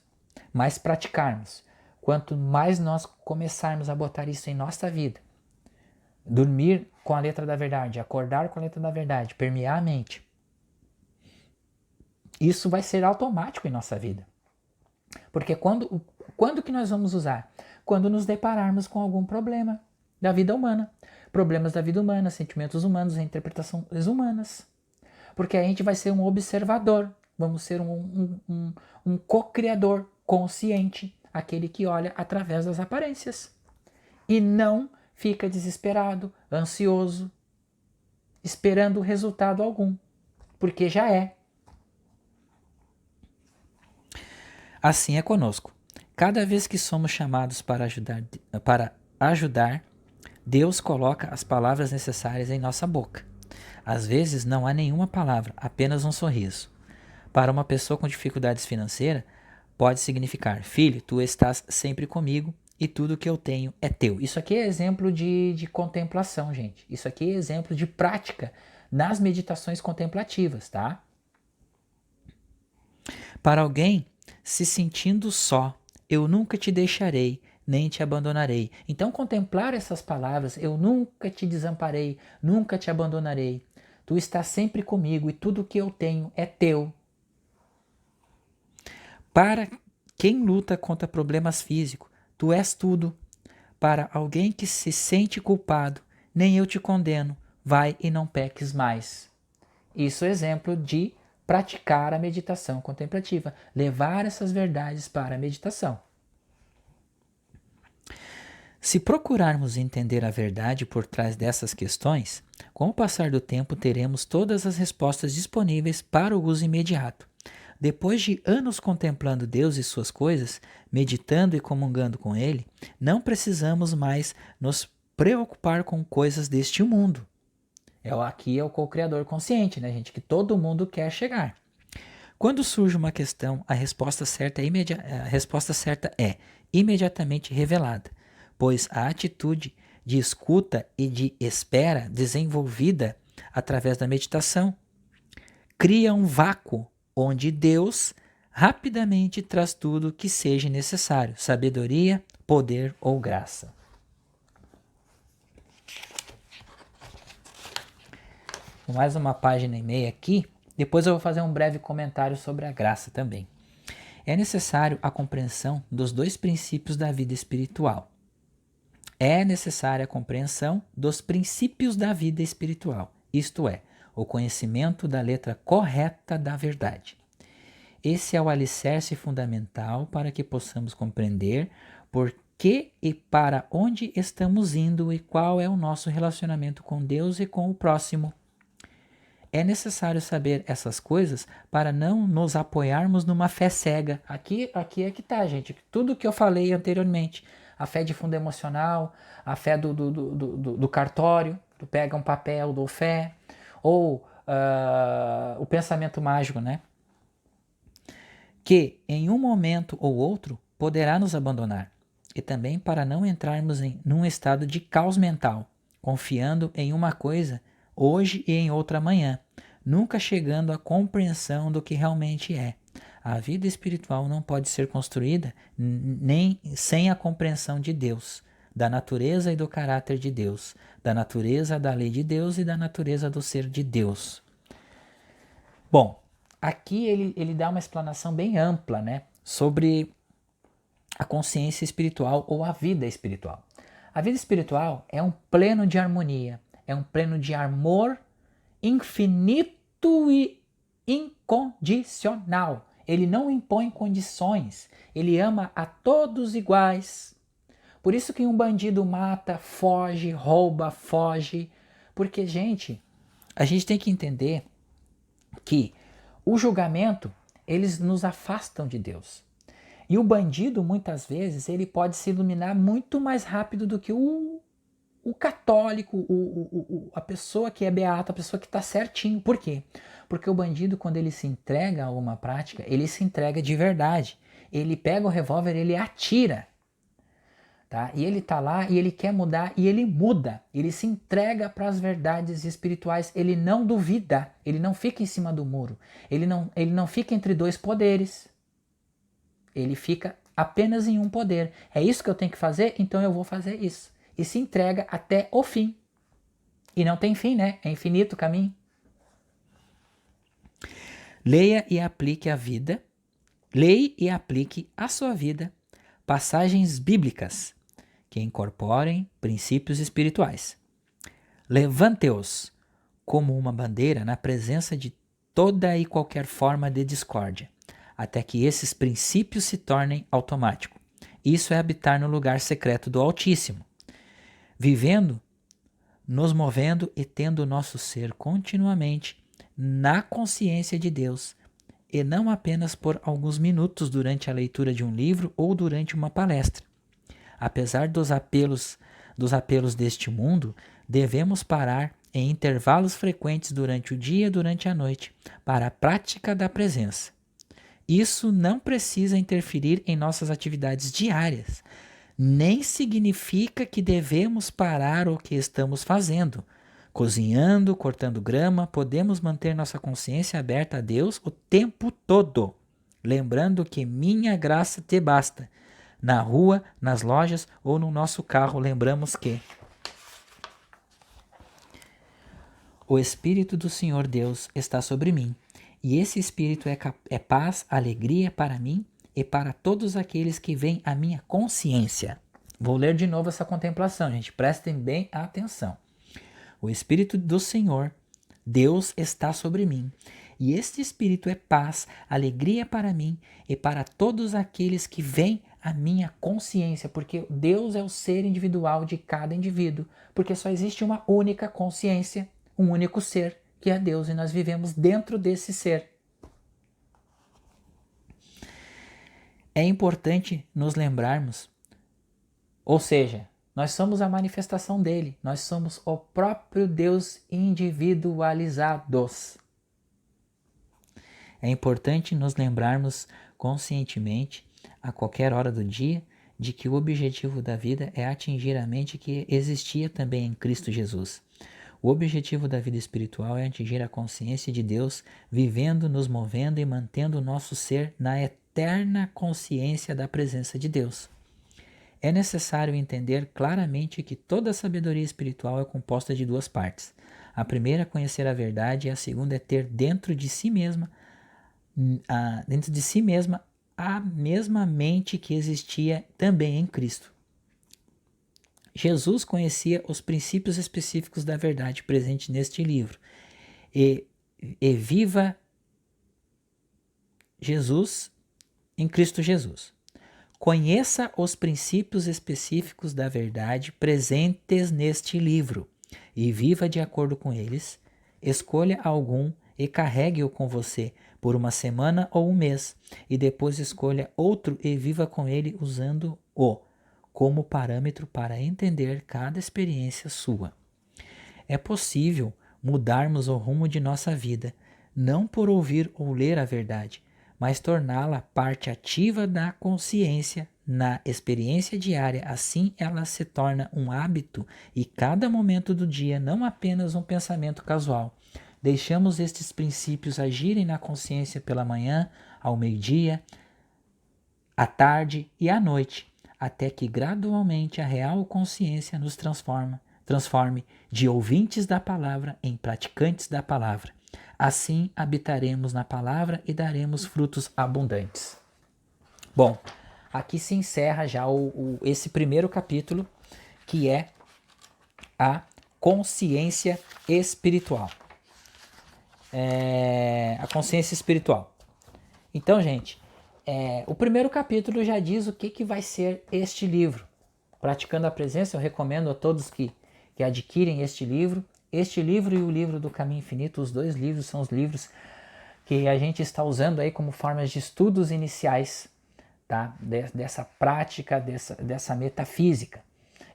mais praticarmos, quanto mais nós começarmos a botar isso em nossa vida, dormir com a letra da verdade, acordar com a letra da verdade, permear a mente, isso vai ser automático em nossa vida. Porque quando que nós vamos usar? Quando nos depararmos com algum problema da vida humana. Problemas da vida humana, sentimentos humanos, interpretações humanas. Porque a gente vai ser um observador, vamos ser um co-criador consciente, aquele que olha através das aparências. E não fica desesperado, ansioso, esperando resultado algum, porque já é. Assim é conosco. Cada vez que somos chamados para ajudar, Deus coloca as palavras necessárias em nossa boca. Às vezes não há nenhuma palavra, apenas um sorriso. Para uma pessoa com dificuldades financeiras, pode significar: filho, tu estás sempre comigo e tudo que eu tenho é teu. Isso aqui é exemplo de contemplação, gente. Isso aqui é exemplo de prática nas meditações contemplativas, tá? Para alguém se sentindo só, eu nunca te deixarei, nem te abandonarei. Então, contemplar essas palavras, eu nunca te desamparei, nunca te abandonarei. Tu estás sempre comigo e tudo que eu tenho é teu. Para quem luta contra problemas físicos, tu és tudo. Para alguém que se sente culpado, nem eu te condeno, vai e não peques mais. Isso é exemplo de praticar a meditação contemplativa, levar essas verdades para a meditação. Se procurarmos entender a verdade por trás dessas questões, com o passar do tempo teremos todas as respostas disponíveis para o uso imediato. Depois de anos contemplando Deus e suas coisas, meditando e comungando com Ele, não precisamos mais nos preocupar com coisas deste mundo. Aqui é o co-criador consciente, né, gente? Que todo mundo quer chegar. Quando surge uma questão, a resposta certa é imediatamente revelada, pois a atitude de escuta e de espera desenvolvida através da meditação cria um vácuo onde Deus rapidamente traz tudo que seja necessário: sabedoria, poder ou graça. Mais uma página e meia aqui. Depois eu vou fazer um breve comentário sobre a graça também. É necessário a compreensão dos dois princípios da vida espiritual. É necessária a compreensão dos princípios da vida espiritual, isto é, o conhecimento da letra correta da verdade. Esse é o alicerce fundamental para que possamos compreender por que e para onde estamos indo e qual é o nosso relacionamento com Deus e com o próximo. É necessário saber essas coisas para não nos apoiarmos numa fé cega. Aqui é que tá, gente. Tudo que eu falei anteriormente. A fé de fundo emocional, a fé do cartório, do pega um papel, dou fé, ou o pensamento mágico, né? Que em um momento ou outro poderá nos abandonar. E também para não entrarmos num estado de caos mental, confiando em uma coisa hoje e em outra amanhã, nunca chegando à compreensão do que realmente é. A vida espiritual não pode ser construída nem sem a compreensão de Deus, da natureza e do caráter de Deus, da natureza da lei de Deus e da natureza do ser de Deus. Bom, aqui ele dá uma explanação bem ampla, né, sobre a consciência espiritual ou a vida espiritual. A vida espiritual é um pleno de harmonia, é um pleno de amor infinito e incondicional. Ele não impõe condições, ele ama a todos iguais. Por isso que um bandido mata, foge, rouba, foge. Porque, gente, a gente tem que entender que o julgamento, eles nos afastam de Deus. E o bandido, muitas vezes, ele pode se iluminar muito mais rápido do que o católico, a pessoa que é beata, a pessoa que está certinho. Por quê? Porque o bandido, quando ele se entrega a uma prática, ele se entrega de verdade. Ele pega o revólver, ele atira. Tá? E ele está lá e ele quer mudar e ele muda. Ele se entrega para as verdades espirituais. Ele não duvida. Ele não fica em cima do muro. Ele não fica entre dois poderes. Ele fica apenas em um poder. É isso que eu tenho que fazer? Então eu vou fazer isso. E se entrega até o fim. E não tem fim, né? É infinito o caminho. Leia e aplique à sua vida passagens bíblicas que incorporem princípios espirituais. Levante-os como uma bandeira na presença de toda e qualquer forma de discórdia, até que esses princípios se tornem automáticos. Isso é habitar no lugar secreto do Altíssimo, vivendo nos movendo e tendo o nosso ser continuamente na consciência de Deus, e não apenas por alguns minutos durante a leitura de um livro ou durante uma palestra. Apesar dos apelos deste mundo, devemos parar em intervalos frequentes durante o dia e durante a noite para a prática da presença. Isso não precisa interferir em nossas atividades diárias, nem significa que devemos parar o que estamos fazendo. Cozinhando, cortando grama, podemos manter nossa consciência aberta a Deus o tempo todo, lembrando que minha graça te basta. Na rua, nas lojas ou no nosso carro, lembramos que o Espírito do Senhor Deus está sobre mim, e esse Espírito é paz, alegria para mim e para todos aqueles que veem a minha consciência. Vou ler de novo essa contemplação, gente. Prestem bem atenção. O Espírito do Senhor, Deus, está sobre mim. E este Espírito é paz, alegria para mim e para todos aqueles que veem a minha consciência. Porque Deus é o ser individual de cada indivíduo. Porque só existe uma única consciência, um único ser, que é Deus. E nós vivemos dentro desse ser. É importante nos lembrarmos, ou seja, nós somos a manifestação dele, nós somos o próprio Deus individualizados. É importante nos lembrarmos conscientemente, a qualquer hora do dia, de que o objetivo da vida é atingir a mente que existia também em Cristo Jesus. O objetivo da vida espiritual é atingir a consciência de Deus, vivendo, nos movendo e mantendo o nosso ser na eterna consciência da presença de Deus. É necessário entender claramente que toda a sabedoria espiritual é composta de duas partes. A primeira é conhecer a verdade e a segunda é ter dentro de si mesma a mesma mente que existia também em Cristo. Jesus conhecia os princípios específicos da verdade presente neste livro. E viva Jesus em Cristo Jesus. Conheça os princípios específicos da verdade presentes neste livro e viva de acordo com eles. Escolha algum e carregue-o com você por uma semana ou um mês, e depois escolha outro e viva com ele usando-o como parâmetro para entender cada experiência sua. É possível mudarmos o rumo de nossa vida, não por ouvir ou ler a verdade, mas torná-la parte ativa da consciência na experiência diária. Assim ela se torna um hábito e cada momento do dia não apenas um pensamento casual. Deixamos estes princípios agirem na consciência pela manhã, ao meio-dia, à tarde e à noite, até que gradualmente a real consciência nos transforme de ouvintes da palavra em praticantes da palavra. Assim habitaremos na palavra e daremos frutos abundantes. Bom, aqui se encerra já esse primeiro capítulo, que é a consciência espiritual. A consciência espiritual. Então, gente, o primeiro capítulo já diz o que vai ser este livro. Praticando a Presença, eu recomendo a todos que adquirem este livro. Este livro e o livro do Caminho Infinito, os dois livros são os livros que a gente está usando aí como formas de estudos iniciais, tá? Dessa prática, dessa metafísica.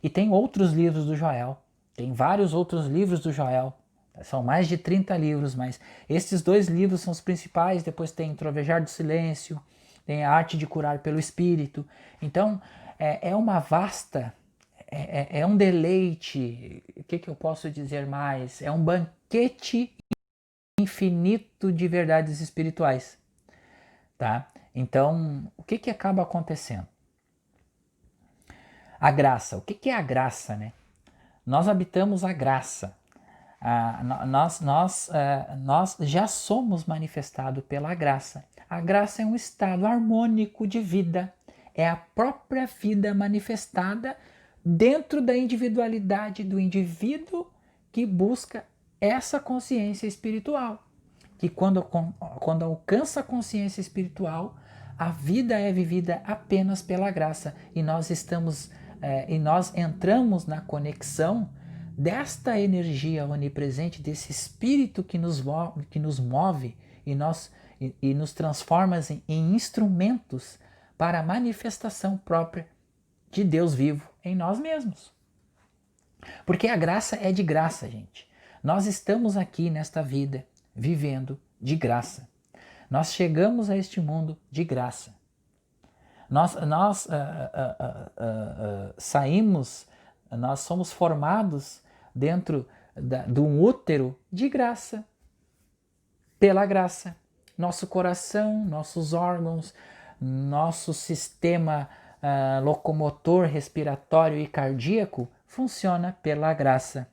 E tem outros livros do Joel, tem vários outros livros do Joel, são mais de 30 livros, mas esses dois livros são os principais. Depois tem Trovejar do Silêncio, tem A Arte de Curar pelo Espírito. Então, é uma vasta... É um deleite, o que eu posso dizer mais? É um banquete infinito de verdades espirituais, tá? Então, o que acaba acontecendo? A graça. O que é a graça, né? Nós habitamos a graça. Nós já somos manifestados pela graça. A graça é um estado harmônico de vida. É a própria vida manifestada dentro da individualidade do indivíduo que busca essa consciência espiritual. Que quando alcança a consciência espiritual, a vida é vivida apenas pela graça. E nós entramos na conexão desta energia onipresente, desse espírito que nos move e nos transforma em instrumentos para a manifestação própria de Deus vivo em nós mesmos. Porque a graça é de graça, gente. Nós estamos aqui nesta vida vivendo de graça. Nós chegamos a este mundo de graça. Nós saímos, nós somos formados dentro de um útero de graça, pela graça. Nosso coração, nossos órgãos, nosso sistema locomotor, respiratório e cardíaco funciona pela graça,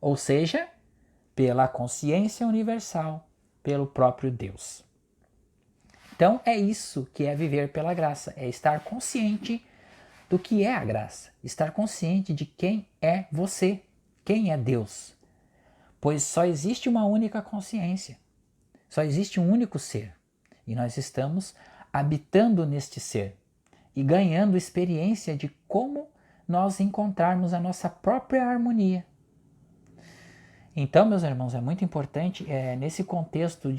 ou seja, pela consciência universal, pelo próprio Deus. Então é isso que é viver pela graça, é estar consciente do que é a graça, estar consciente de quem é você, quem é Deus. Pois só existe uma única consciência, só existe um único ser, e nós estamos habitando neste ser e ganhando experiência de como nós encontrarmos a nossa própria harmonia. Então, meus irmãos, é muito importante, nesse contexto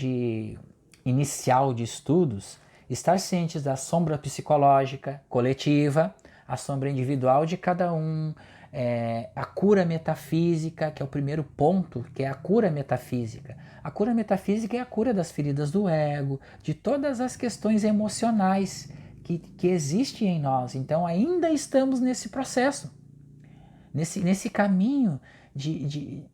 inicial de estudos, estar cientes da sombra psicológica coletiva, a sombra individual de cada um, a cura metafísica, que é o primeiro ponto, que é a cura metafísica. A cura metafísica é a cura das feridas do ego, de todas as questões emocionais que existem em nós. Então ainda estamos nesse processo, nesse caminho de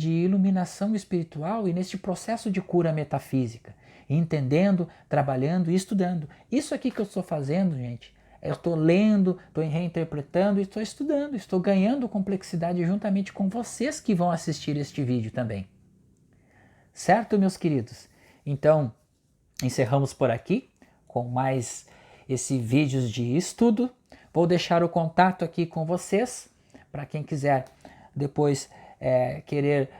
iluminação espiritual e nesse processo de cura metafísica, entendendo, trabalhando e estudando. Isso aqui que eu estou fazendo, gente, eu estou lendo, estou reinterpretando e estou estudando, estou ganhando complexidade juntamente com vocês que vão assistir este vídeo também. Certo, meus queridos? Então, encerramos por aqui com mais esse vídeos de estudo. Vou deixar o contato aqui com vocês, para quem quiser depois querer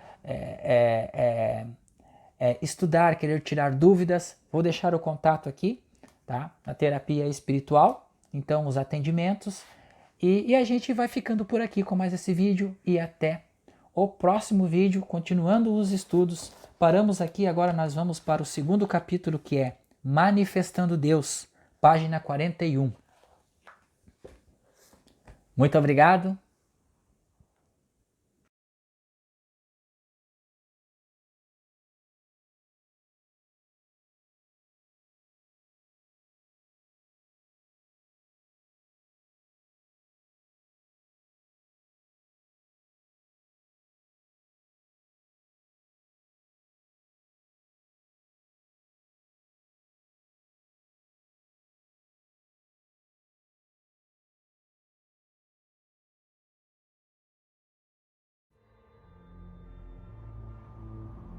estudar, querer tirar dúvidas, vou deixar o contato aqui, tá? A terapia espiritual, então os atendimentos, e a gente vai ficando por aqui com mais esse vídeo e até o próximo vídeo, continuando os estudos. Paramos aqui, agora nós vamos para o segundo capítulo, que é Manifestando Deus, página 41. Muito obrigado.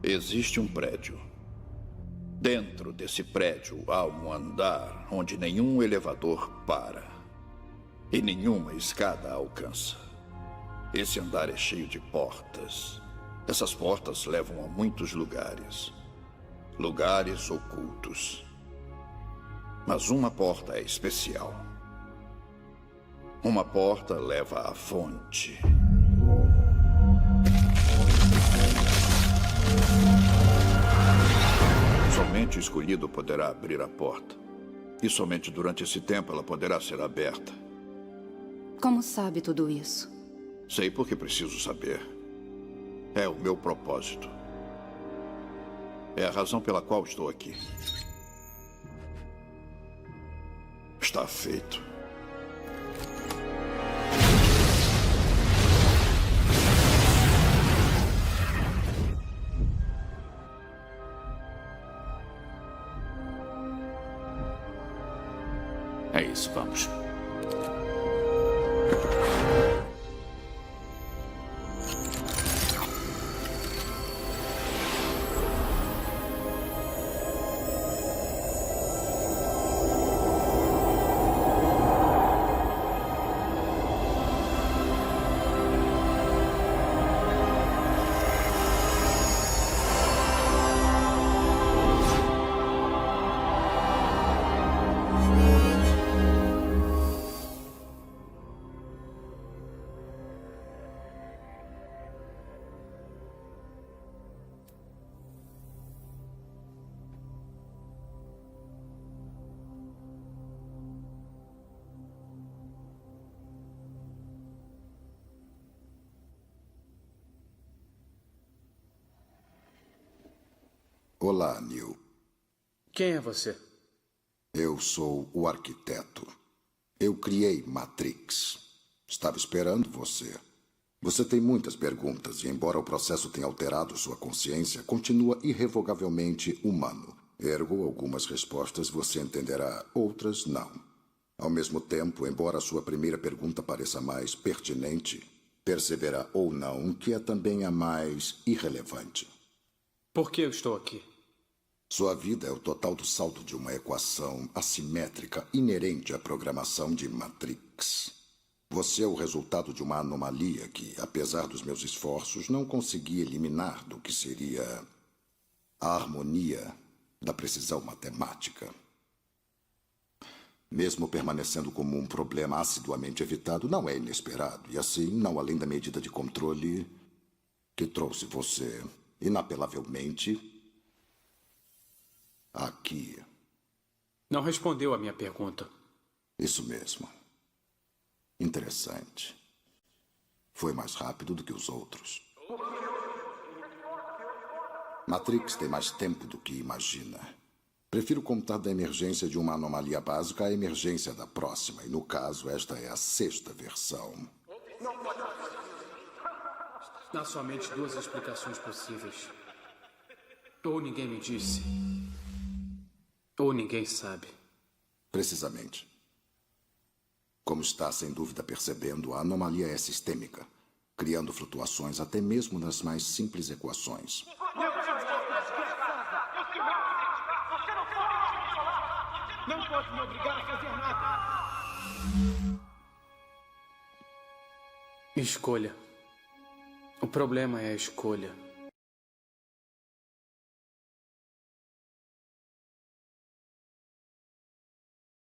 Existe um prédio. Dentro desse prédio há um andar onde nenhum elevador para e nenhuma escada alcança. Esse andar é cheio de portas. Essas portas levam a muitos lugares. Lugares ocultos. Mas uma porta é especial. Uma porta leva à fonte. Somente o escolhido poderá abrir a porta. E somente durante esse tempo ela poderá ser aberta. Como sabe tudo isso? Sei porque preciso saber. É o meu propósito. É a razão pela qual estou aqui. Está feito. É isso, vamos. Olá, Neil. Quem é você? Eu sou o arquiteto. Eu criei Matrix. Estava esperando você. Você tem muitas perguntas e, embora o processo tenha alterado sua consciência, continua irrevogavelmente humano. Ergo, algumas respostas você entenderá, outras não. Ao mesmo tempo, embora sua primeira pergunta pareça mais pertinente, perceberá ou não que é também a mais irrelevante. Por que eu estou aqui? Sua vida é o total do saldo de uma equação assimétrica inerente à programação de Matrix. Você é o resultado de uma anomalia que, apesar dos meus esforços, não consegui eliminar do que seria a harmonia da precisão matemática. Mesmo permanecendo como um problema assiduamente evitado, não é inesperado. E assim, não além da medida de controle que trouxe você, inapelavelmente, aqui. Não respondeu a minha pergunta. Isso mesmo. Interessante. Foi mais rápido do que os outros. Matrix tem mais tempo do que imagina. Prefiro contar da emergência de uma anomalia básica à emergência da próxima, e no caso, esta é a 6ª versão. Há somente 2 explicações possíveis. Ou ninguém me disse, ou ninguém sabe. Precisamente. Como está sem dúvida percebendo, a anomalia é sistêmica, criando flutuações até mesmo nas mais simples equações. Não pode me obrigar a fazer nada! Escolha. O problema é a escolha.